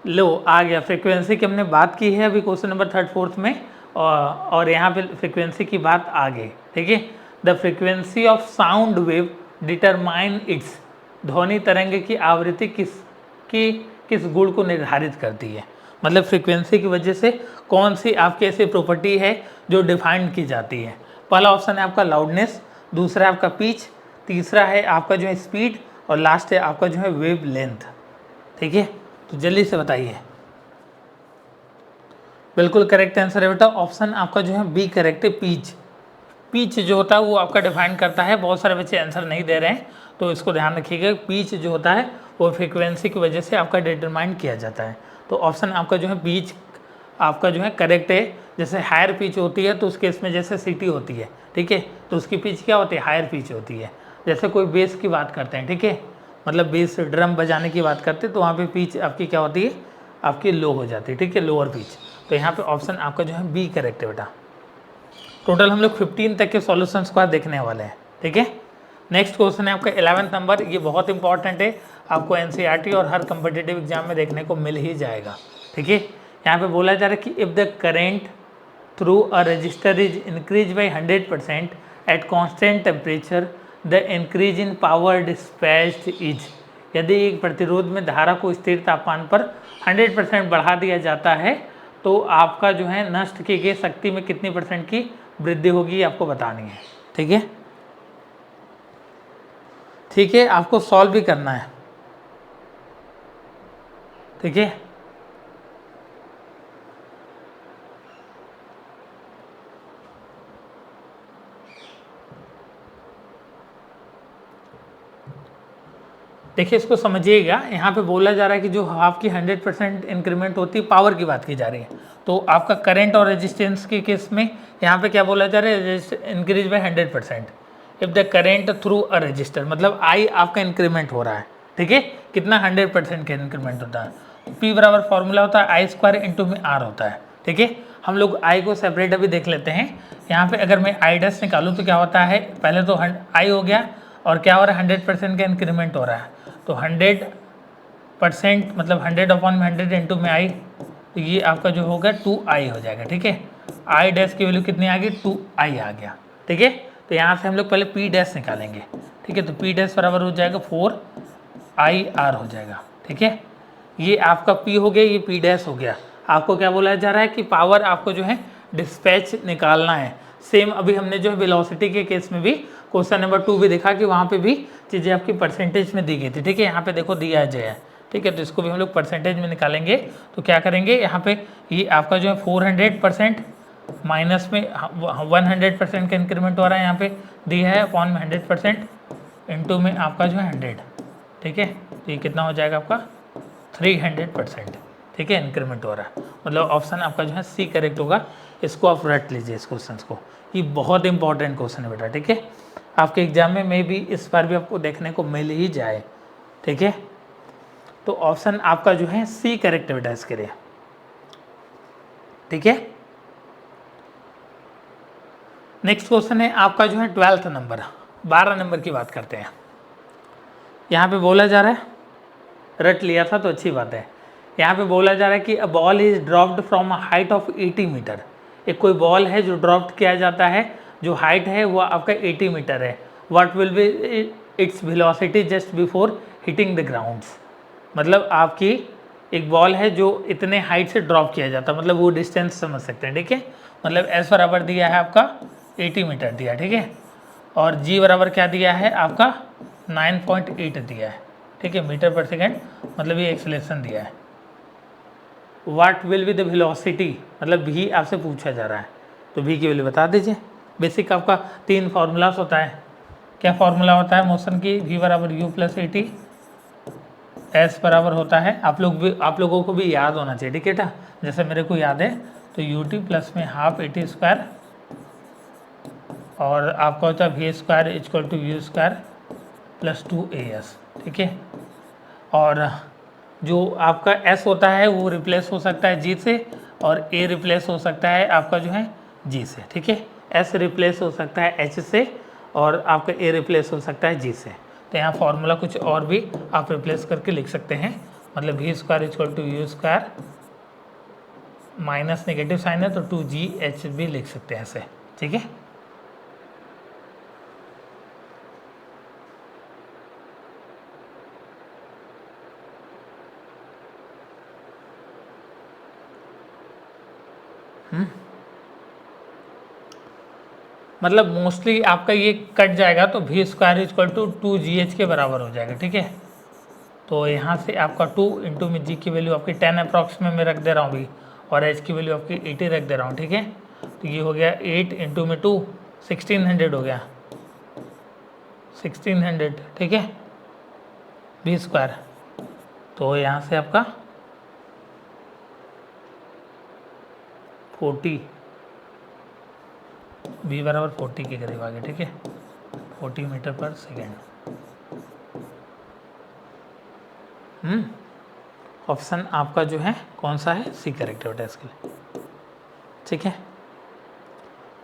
लो आ गया, फ्रीक्वेंसी की हमने बात की है अभी क्वेश्चन नंबर 3rd 4th में, और यहाँ पे फ्रीक्वेंसी की बात आ गई, ठीक है। The frequency of sound wave determine its, ध्वनि तरंग की आवृत्ति किस गुण को निर्धारित करती है। मतलब फ्रीक्वेंसी की वजह से कौन सी आपकी ऐसी प्रॉपर्टी है जो डिफाइंड की जाती है। पहला ऑप्शन है आपका लाउडनेस, दूसरा है आपका पिच, तीसरा है आपका जो है स्पीड, और लास्ट है आपका जो है वेव लेंथ, ठीक है। तो जल्दी से बताइए। बिल्कुल करेक्ट आंसर है बेटा, ऑप्शन आपका जो है बी करेक्ट है, पिच। पिच जो होता है वो आपका डिफाइन करता है, बहुत सारे बच्चे आंसर नहीं दे रहे हैं तो इसको ध्यान रखिएगा। पिच जो होता है वो फ्रीक्वेंसी की वजह से आपका डिटरमाइन किया जाता है। तो ऑप्शन आपका जो है पिच आपका जो है करेक्ट है। जैसे हायर पिच होती है तो उस केस में जैसे सीटी होती है, ठीक है, तो उसकी पिच क्या होती है, हायर पिच होती है। जैसे कोई बेस की बात करते हैं, ठीक है, मतलब बेस ड्रम बजाने की बात करते हैं तो वहाँ पे पिच आपकी क्या होती है, आपकी लो हो जाती है, ठीक है, लोअर पिच। तो यहाँ पे ऑप्शन आपका जो है बी करेक्ट है बेटा। टोटल हम लोग 15 तक के सॉल्यूशंस को देखने वाले हैं, ठीक है। नेक्स्ट क्वेश्चन है आपका 11th नंबर, ये बहुत इंपॉर्टेंट है, आपको एनसीईआरटी और हर कम्पिटिटिव एग्जाम में देखने को मिल ही जाएगा, ठीक है। यहाँ पे बोला जा रहा है कि if the current through a resistor is increased by 100% at constant temperature, the increase in power dispatched is। यदि एक प्रतिरोध में धारा को स्थिर तापमान पर 100% बढ़ा दिया जाता है तो आपका जो है नष्ट की गई शक्ति में कितनी % की वृद्धि होगी आपको बतानी है। ठीक है, ठीक है, आपको सॉल्व भी करना है। ठीक है, देखिए इसको समझिएगा। यहाँ पे बोला जा रहा है कि जो हाफ की 100% इंक्रीमेंट होती है, पावर की बात की जा रही है। तो आपका करंट और रेजिस्टेंस के केस में यहाँ पे क्या बोला जा रहा है, increase by 100% if the current through a resistor, मतलब आई आपका इंक्रीमेंट हो रहा है। ठीक है, कितना 100% का इंक्रीमेंट होता है। पी बराबर फॉर्मूला होता है आई स्क्वायर इंटू में आर होता है। ठीक है, हम लोग आई को सेपरेट अभी देख लेते हैं। यहाँ पे अगर मैं आई डैश निकालूँ तो क्या होता है, पहले तो आई हो गया और क्या हो रहा है 100% का इंक्रीमेंट हो रहा है। तो 100% मतलब 100 अपॉन में 100 इंटू में आई, तो ये आपका जो होगा 2i हो जाएगा। ठीक है, आई डैश की वैल्यू कितनी आ गई, 2i आ गया। ठीक है, तो यहाँ से हम लोग पहले पी डैश निकालेंगे। ठीक है, तो पी डैश बराबर हो जाएगा 4ir हो जाएगा। ठीक है, ये आपका पी हो गया, ये पी डैश हो गया। आपको क्या बोला जा रहा है कि पावर आपको जो है डिस्पैच निकालना है। सेम अभी हमने जो है वेलोसिटी के केस में भी क्वेश्चन नंबर 2 भी देखा कि वहाँ पे भी चीज़ें आपकी परसेंटेज में दी गई थी। ठीक है, यहाँ पे देखो दिया है। ठीक है, तो इसको भी हम लोग परसेंटेज में निकालेंगे। तो क्या करेंगे, यहाँ पे ये आपका जो है 400% माइनस में 100% का इंक्रीमेंट हो रहा है, यहाँ पे दिया है अपॉन में 100% इंटू में आपका जो है 100। ठीक है, तो ये कितना हो जाएगा आपका 300%। ठीक है, इंक्रीमेंट हो रहा है, मतलब ऑप्शन आपका जो है सी करेक्ट होगा। इसको आप रट लीजिए इस क्वेश्चन को, ये बहुत इंपॉर्टेंट क्वेश्चन है बेटा। ठीक है, आपके एग्जाम में भी इस बार भी आपको देखने को मिल ही जाए। ठीक है, तो ऑप्शन आपका जो है सी करेक्ट है बेटा इसके लिए। ठीक है, नेक्स्ट क्वेश्चन है आपका जो है 12th नंबर, 12 नंबर की बात करते हैं। यहाँ पे बोला जा रहा है, रट लिया था तो अच्छी बात है। यहाँ पे बोला जा रहा है कि a ball is dropped from a height of 80 metre. एक कोई बॉल है जो ड्रॉप्ड किया जाता है, जो हाइट है वो आपका 80 मीटर है। What will be its velocity just before hitting the grounds. मतलब आपकी एक बॉल है जो इतने हाइट से ड्रॉप किया जाता है, मतलब वो डिस्टेंस समझ सकते हैं। ठीक है, मतलब एस बराबर दिया है आपका 80 मीटर दिया। ठीक है, और जी बराबर क्या दिया है आपका 9.8 दिया है। ठीक है, मीटर पर सेकेंड, मतलब ये एक्सेलरेशन दिया है। What will be the velocity, मतलब भी आपसे पूछा जा रहा है, तो भी की वैल्यू बता दीजिए। बेसिक आपका 3 फार्मूलास होता है। क्या फार्मूला होता है मोशन की, v बराबर u प्लस 80, एस बराबर होता है, आप लोगों को भी याद होना चाहिए। ठीक है बेटा, जैसे मेरे को याद है तो यू टी प्लस में हाफ AT स्क्वायर और आपका होता है v square equal to u square plus 2AS। ठीक है, और जो आपका S होता है वो रिप्लेस हो सकता है G से, और A रिप्लेस हो सकता है आपका जो है G से। ठीक है, S रिप्लेस हो सकता है H से, और आपका A रिप्लेस हो सकता है G से। तो यहाँ फॉर्मूला कुछ और भी आप रिप्लेस करके लिख सकते हैं, मतलब v square equal to u square minus negative sign है तो 2GH भी लिख सकते हैं ऐसे। ठीक है, मतलब मोस्टली आपका ये कट जाएगा तो we square equal to 2GH के बराबर हो जाएगा। ठीक है, तो यहाँ से आपका 2 इंटू में जी की वैल्यू आपकी 10 अप्रॉक्स में मैं रख दे रहा हूँ अभी, और एच की वैल्यू आपकी 80 रख दे रहा हूँ। ठीक है, तो ये हो गया 8 इंटू में 2 1600 हो गया, 1600। ठीक है, वी स्क्वायर, तो यहाँ से आपका 40 वी बराबर 40 के करीब आ गया। ठीक है, 40 मीटर पर सेकेंड। ऑप्शन आपका जो है कौन सा है, सी करेक्ट है इसके लिए। ठीक है,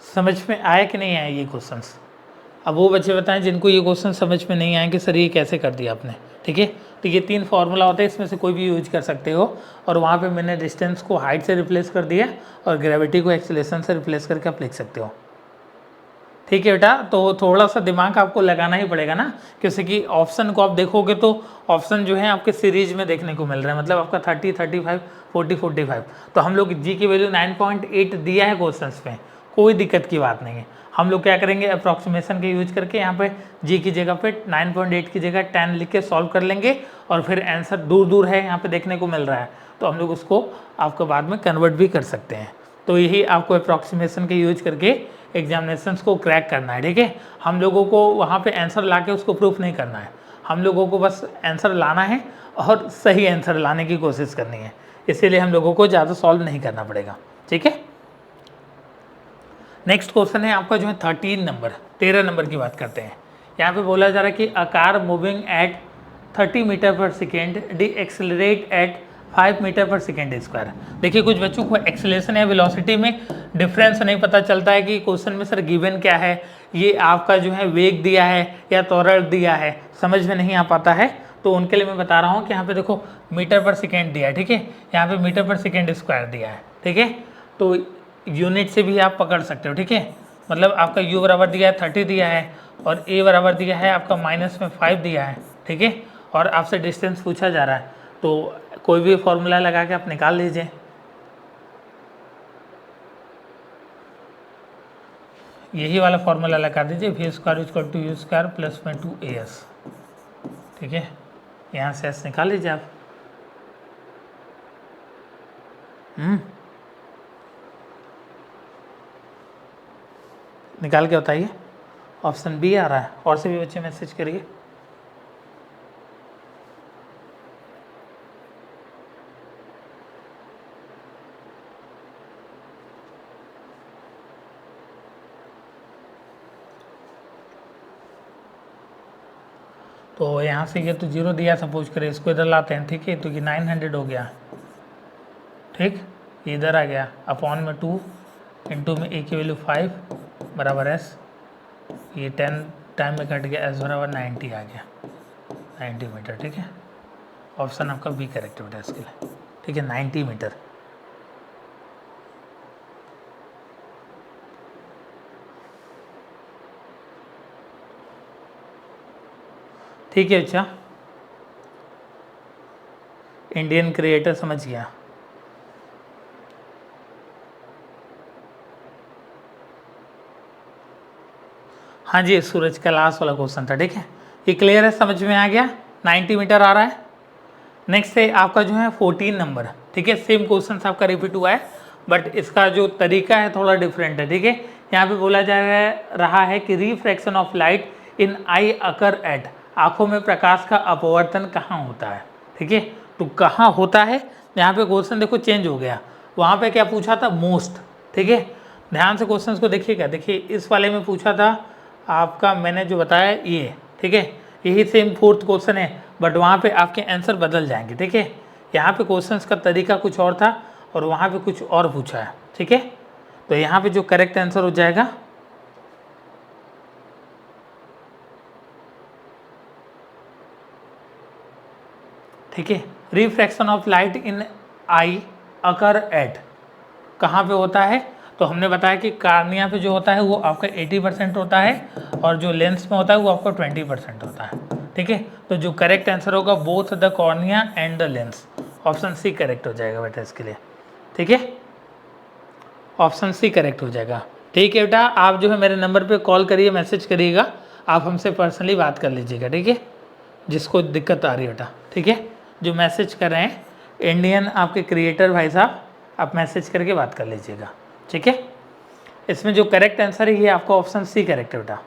समझ में आया कि नहीं आया ये क्वेश्चंस। अब वो बच्चे बताएं जिनको ये क्वेश्चन समझ में नहीं आए कि सर ये कैसे कर दिया आपने। ठीक है। तो ये 3 फार्मूला होते हैं, इसमें से कोई भी यूज कर सकते हो। और वहाँ पे मैंने डिस्टेंस को हाइट से रिप्लेस कर दिया और ग्रेविटी को एक्सेलरेशन से रिप्लेस करके आप लिख सकते हो। ठीक है बेटा, तो थोड़ा सा दिमाग आपको लगाना ही पड़ेगा ना, क्योंकि कि ऑप्शन को आप देखोगे तो ऑप्शन जो है आपके सीरीज में देखने को मिल रहा है, मतलब आपका 30, 35, 40, 45। तो हम लोग जी की वैल्यू 9.8 दिया है क्वेश्चन में, कोई दिक्कत की बात नहीं है। हम लोग क्या करेंगे, अप्रॉक्सीमेशन के यूज करके यहाँ पे जी की जगह पे 9.8 की जगह 10 लिख के सॉल्व कर लेंगे, और फिर आंसर दूर दूर है यहाँ पे देखने को मिल रहा है, तो हम लोग उसको आपको बाद में कन्वर्ट भी कर सकते हैं। तो यही आपको अप्रॉक्सीमेशन के यूज करके एग्जामिनेशंस को क्रैक करना है। ठीक है, हम लोगों को वहाँ पे आंसर ला के उसको प्रूफ नहीं करना है, हम लोगों को बस आंसर लाना है और सही आंसर लाने की कोशिश करनी है, इसीलिए हम लोगों को ज़्यादा सॉल्व नहीं करना पड़ेगा। ठीक है, नेक्स्ट क्वेश्चन है आपका जो है 13 नंबर की बात करते हैं। यहाँ पे बोला जा रहा है कि a car moving at 30 metre per second decelerate at 5 metre per second square. देखिए कुछ बच्चों को एक्सेलरेशन या वेलोसिटी में डिफरेंस नहीं पता चलता है कि क्वेश्चन में सर गिवन क्या है, ये आपका जो है वेग दिया है या त्वरण दिया है, समझ में नहीं आ पाता है। तो उनके लिए मैं बता रहा हूँ कि यहाँ पे देखो मीटर पर सेकेंड दिया है, ठीक है, यहाँ पे मीटर पर सेकेंड स्क्वायर दिया है। ठीक है, तो यूनिट से भी आप पकड़ सकते हो। ठीक है, मतलब आपका u बराबर दिया है 30 दिया है, और a बराबर दिया है आपका -5 दिया है। ठीक है, और आपसे डिस्टेंस पूछा जा रहा है, तो कोई भी फॉर्मूला लगा के आप निकाल लीजिए। यही वाला फॉर्मूला लगा दीजिए, v square equal to u square plus में 2as। ठीक है, यहाँ से s निकाल लीजिए आप। निकाल के बताइए, ऑप्शन बी आ रहा है, और से भी बच्चे मैसेज करिए। तो यहाँ से ये तो 0 दिया, सपोज करें इसको इधर लाते हैं। ठीक है, तो ये 900 हो गया। ठीक, ये इधर आ गया, अपॉन में 2 इंटू में a की वैल्यू 5 बराबर s, ये 10 टाइम में कट गया, s बराबर 90 आ गया, 90 मीटर। ठीक है, ऑप्शन आपका बी करेक्ट बेटा इसके लिए। ठीक है, 90 मीटर। ठीक है, अच्छा इंडियन क्रिएटर समझ गया। हाँ जी, सूरज कैलाश वाला क्वेश्चन था। ठीक है, ये क्लियर है, समझ में आ गया, 90 मीटर आ रहा है। नेक्स्ट है आपका जो है 14 नंबर। ठीक है, सेम क्वेश्चन आपका रिपीट हुआ है, बट इसका जो तरीका है थोड़ा डिफरेंट है। ठीक है, यहाँ पे बोला जा रहा है कि refraction of light in I occur at, आँखों में प्रकाश का अपवर्तन कहाँ होता है। ठीक है, तो कहाँ होता है, यहाँ पे क्वेश्चन देखो चेंज हो गया। वहाँ पे क्या पूछा था, मोस्ट। ठीक है, ध्यान से क्वेश्चन को देखिएगा। देखिए इस वाले में पूछा था आपका, मैंने जो बताया ये। ठीक है, यही सेम 4th क्वेश्चन है, बट वहाँ पे आपके आंसर बदल जाएंगे। ठीक है, यहाँ पे क्वेश्चंस का तरीका कुछ और था और वहाँ पे कुछ और पूछा है। ठीक है, तो यहाँ पे जो करेक्ट आंसर हो जाएगा, ठीक है, refraction of light in I occur at, कहाँ पे होता है, तो हमने बताया कि कार्निया पे जो होता है वो आपका 80% होता है, और जो लेंस में होता है वो आपका 20% होता है। ठीक है, तो जो करेक्ट आंसर होगा both the cornea and the lens, option C correct हो जाएगा बेटा इसके लिए। ठीक है, ऑप्शन सी करेक्ट हो जाएगा। ठीक है बेटा, आप जो है मेरे नंबर पे कॉल करिए, मैसेज करिएगा, आप हमसे पर्सनली बात कर लीजिएगा। ठीक है, जिसको दिक्कत आ रही है बेटा। ठीक है, जो मैसेज कर रहे हैं इंडियन आपके क्रिएटर भाई साहब, आप मैसेज करके बात कर लीजिएगा। ठीक है, इसमें जो करेक्ट आंसर है ये आपका ऑप्शन सी करेक्ट है बेटा।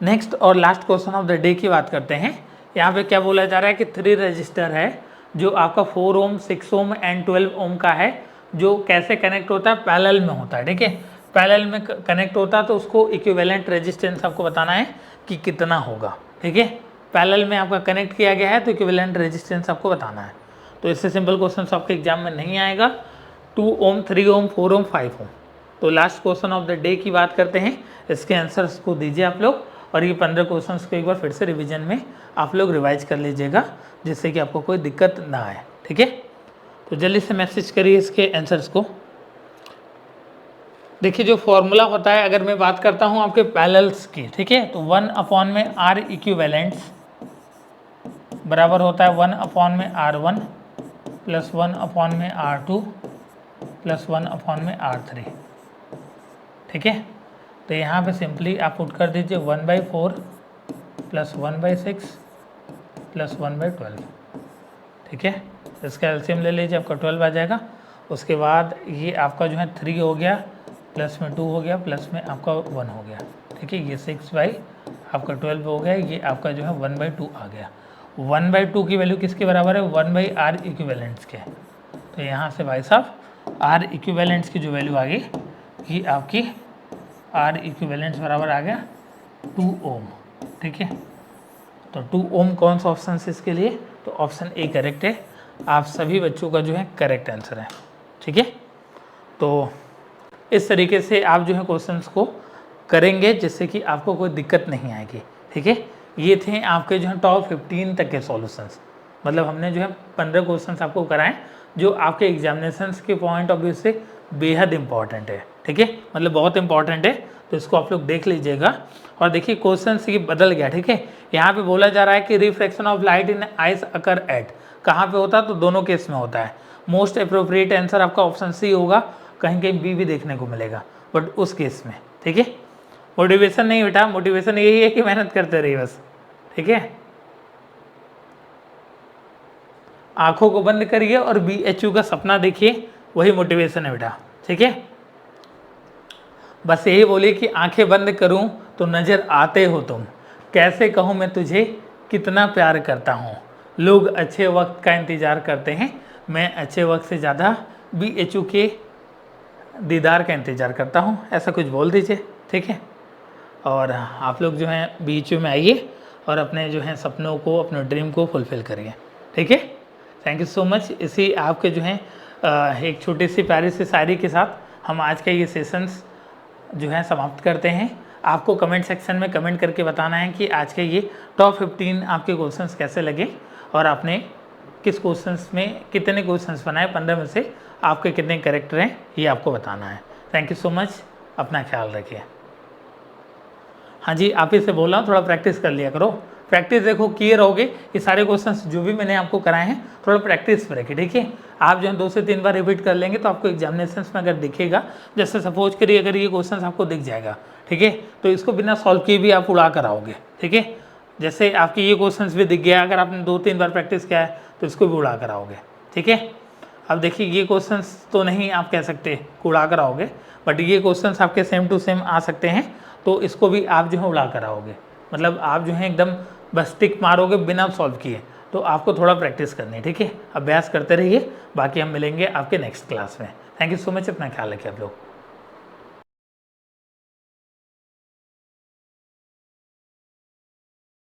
नेक्स्ट और last question of the day की बात करते हैं। यहाँ पे क्या बोला जा रहा है कि 3 रजिस्टर है जो आपका 4 ओम, 6 ओम एंड 12 ओम का है, जो कैसे कनेक्ट होता है, पैरेलल में होता है। ठीक है, पैरेलल में कनेक्ट होता है तो उसको इक्विवेलेंट रेजिस्टेंस आपको बताना है कि कितना होगा। ठीक है, पैरेलल में आपका कनेक्ट किया गया है तो इक्विवेलेंट रेजिस्टेंस आपको बताना है। तो इससे सिंपल क्वेश्चन आपके एग्जाम में नहीं आएगा। 2 ओम, 3 ओम, 4 ओम, 5 ओम। तो last question of the day की बात करते हैं, इसके आंसर्स को दीजिए आप लोग, और ये 15 क्वेश्चंस को एक बार फिर से रिवीजन में आप लोग रिवाइज कर लीजिएगा, जिससे कि आपको कोई दिक्कत ना आए। ठीक है, तो जल्दी से मैसेज करिए इसके आंसर्स को। देखिए जो फॉर्मूला होता है, अगर मैं बात करता हूँ आपके पैरेलल्स की, ठीक है, तो 1 में R इक्विवेलेंट्स बराबर होता है 1 में R1 प्लस 1 में R2 प्लस 1 में R3। ठीक है, तो यहाँ पे सिंपली आप पुट कर दीजिए 1/4 प्लस 1/6 प्लस 1/12। ठीक है, इसका एलसीएम ले लीजिए, आपका 12 आ जाएगा। उसके बाद ये आपका जो है 3 हो गया, प्लस में 2 हो गया, प्लस में आपका 1 हो गया। ठीक है, ये 6 आपका 12 हो गया, ये आपका जो है 1/2 आ गया। 1/2 की वैल्यू किसके बराबर है? 1/R इक्विवेलेंट्स के। तो यहाँ से भाई साहब R इक्विवेलेंट्स की जो वैल्यू आ गई, ये आपकी R इक्विवेलेंट्स बराबर आ गया 2 ओम। ठीक है, तो 2 ओम कौन सा ऑप्शन है इसके लिए? तो ऑप्शन ए करेक्ट है। आप सभी बच्चों का जो है करेक्ट आंसर है। ठीक है, तो इस तरीके से आप जो है क्वेश्चंस को करेंगे, जिससे कि आपको कोई दिक्कत नहीं आएगी। ठीक है, ये थे आपके जो है टॉप 15 तक के सॉल्यूशंस। मतलब हमने जो है 15 क्वेश्चंस आपको कराएं जो आपके एग्जामिनेशंस के पॉइंट ऑफ व्यू से बेहद इंपॉर्टेंट है। ठीक है, मतलब बहुत इंपॉर्टेंट है, तो इसको आप लोग देख लीजिएगा। और देखिए क्वेश्चन ये बदल गया। ठीक है, यहाँ पे बोला जा रहा है कि refraction of light in ice occur at, कहाँ पे होता है? तो दोनों केस में होता है। मोस्ट अप्रोप्रिएट आंसर आपका ऑप्शन सी होगा, कहीं कहीं बी भी देखने को मिलेगा, बट उस केस में। ठीक है, मोटिवेशन नहीं बेटा, मोटिवेशन यही है कि मेहनत करते रहिए बस। ठीक है, आंखों को बंद करिए और BHU का सपना देखिए, वही मोटिवेशन है बेटा। ठीक है, बस यही बोलिए कि आंखें बंद करूं तो नजर आते हो तुम, कैसे कहूं मैं तुझे कितना प्यार करता हूं, लोग अच्छे वक्त का इंतजार करते हैं, मैं अच्छे वक्त से ज़्यादा BHU के दीदार का इंतज़ार करता हूँ, ऐसा कुछ बोल दीजिए। ठीक है, और आप लोग जो हैं BHU में आइए और अपने जो हैं सपनों को, अपने ड्रीम को फुलफ़िल करिए। ठीक है, थैंक यू सो मच। इसी आपके जो हैं एक छोटी सी प्यारी सी शायरी के साथ हम आज के ये सेशंस जो है समाप्त करते हैं। आपको कमेंट सेक्शन में कमेंट करके बताना है कि आज के ये टॉप 15 आपके क्वेश्चंस कैसे लगे और आपने किस क्वेश्चंस में कितने क्वेश्चंस बनाए, 15 में से आपके कितने करेक्ट हैं, ये आपको बताना है। थैंक यू सो मच, अपना ख्याल रखिए। हाँ जी, आप ही से बोल रहा हूँ, थोड़ा प्रैक्टिस कर लिया करो। प्रैक्टिस देखो क्लियर हो गए, ये सारे क्वेश्चंस जो भी मैंने आपको कराए हैं थोड़ा प्रैक्टिस पर रखिए। ठीक है, आप जो है 2 से 3 बार रिपीट कर लेंगे तो आपको एग्जामिनेशंस में अगर दिखेगा, जैसे सपोज करिए अगर ये क्वेश्चंस आपको दिख जाएगा, ठीक है, तो इसको बिना सॉल्व किए भी आप उड़ा कर आओगे। ठीक है, जैसे आपके ये क्वेश्चंस भी दिख गया, अगर आपने 2-3 बार प्रैक्टिस किया है तो इसको भी उड़ा कर आओगे। ठीक है, अब देखिए ये क्वेश्चंस तो नहीं आप कह सकते उड़ा कर आओगे, बट ये क्वेश्चंस आपके सेम टू सेम आ सकते हैं, तो इसको भी आप जो है उड़ा कर आओगे। मतलब आप जो है एकदम बस टिक मारोगे बिना सॉल्व किए, तो आपको थोड़ा प्रैक्टिस करनी है। ठीक है, अभ्यास करते रहिए, बाकी हम मिलेंगे आपके नेक्स्ट क्लास में। थैंक यू सो मच, अपना ख्याल रखिए आप लोग।